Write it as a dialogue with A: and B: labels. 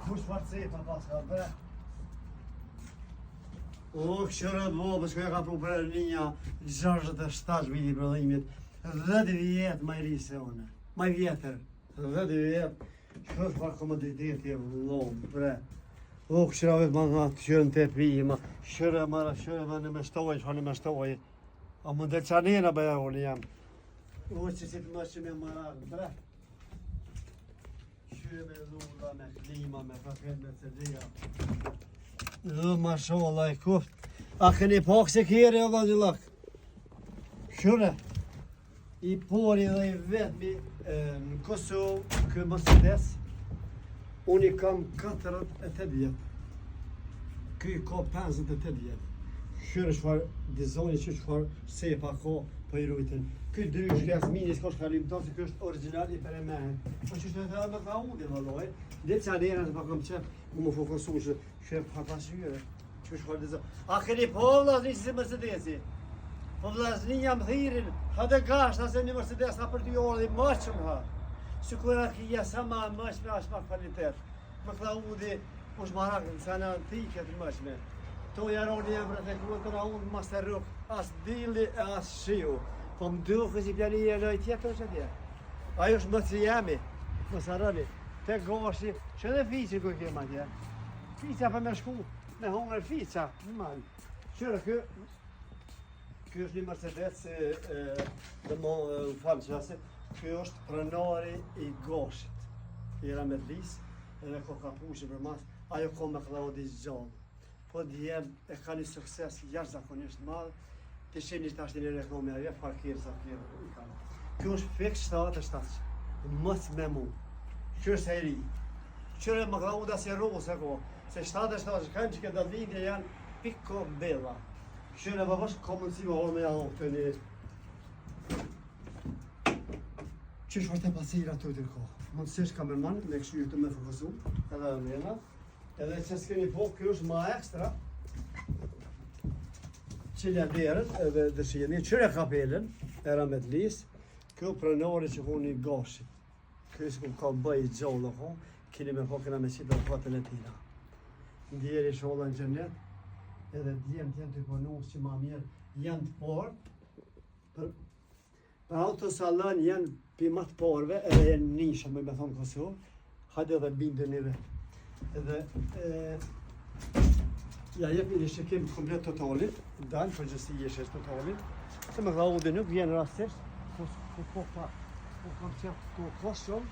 A: Kush farë pa pas ka bre? O, këshërët bobës, kërë ka pru për linja 67 viti prodhimit, 10 vjetë ma i ri se one, ma i vjetër, 10 vjetë, kërë farë komoditeti e vëllomë, bre. O, këshëra vetë ma nga të qërën të pijima, këshëra ma në meshtoj, që në meshtoj, a më dhe qanena bëja unë jam. O, që si të më që me marakë, bre. Këshëra me lulla, me klima, me paket, me cedija. Dhe mashallah i kuft. A këni pak se kjeri o dhe lak. Këshëra, i pori dhe i vetëmi në Kosovë, kë Mercedes, unë i kam 48 vjetë. Ky ka 58 vjetë. Këshërë shfar dizajni që shfar sepa ka për i rujtin. Ky dy shkjas mini s'ka shkalim ta se kjo është original i për e mehen. Po që shtë të me ka unë, vëlloj. Dhe që anera se pa kam qep, mu më fokusu që shep pa pashyre. Që shfar dizajni. A këni po vlazni që si Mercedesi? Po vlazni jam thirin, ha dhe gasht, ase një Mercedes ha për 2 orë dhe ma që më ha. Që kura kja sa ma mëshme, ashtë ma kvalitet. Më këta udi, është marakë, nësa në antike të mëshme. To jaroni jam rrët e kruat të na unë mas të rruk, as dili e as shiu. Po më duke si pjani e loj tjetër që tje. Ajo është më që jemi, më sarani. Te gashi, që dhe fiqin kuj kema tje. Fiqa për me shku, me hongër fiqa, në malë. Qërë kjo është një Mercedes, dhe më falë që asë, kjo është pronari i gashit. I Rametlis, edhe ko kapushi për mas, ajo ko me Klaudi gjallë. Po djemë e ka një sukses jashtëzakonisht madh, të sheni që ashtë një reklame ajo, parkirë sa kjerë i kanë. Kjo është fik 77, mësë me mu. Kjo është e ri. Qëre më Klauda si rrugë se ko, se 77 kanë që këtë vindje janë piko bella. Qëre më vështë ka mundësi më orë me janë të një. Qështë vërte pasira të të ko. Mundësish kamerman me këshu të me fokusu, edhe në mjena. Edhe që s'keni po, kjo është ma ekstra. Qilja derët edhe dëshjeni, qëre kapelen, e Rametlis, kjo pronari që ku një gashit. Kjo s'ku ka bëj gjallë ko, kini me po këna me qitë në fatën e tina. Ndjeri sholla në gjennet, edhe djemë t'jen të ponus që ma mirë janë të parë. Për autosalon janë për më të parëve, edhe janë nisha me thonë Kosovë, hajde edhe bindë një vetë. Edhe ja jep një shikim komplet totalit, dalë për gjësi jeshes totalit, se me Klaudi nuk vjenë rastisht, po kam qep të kosëm,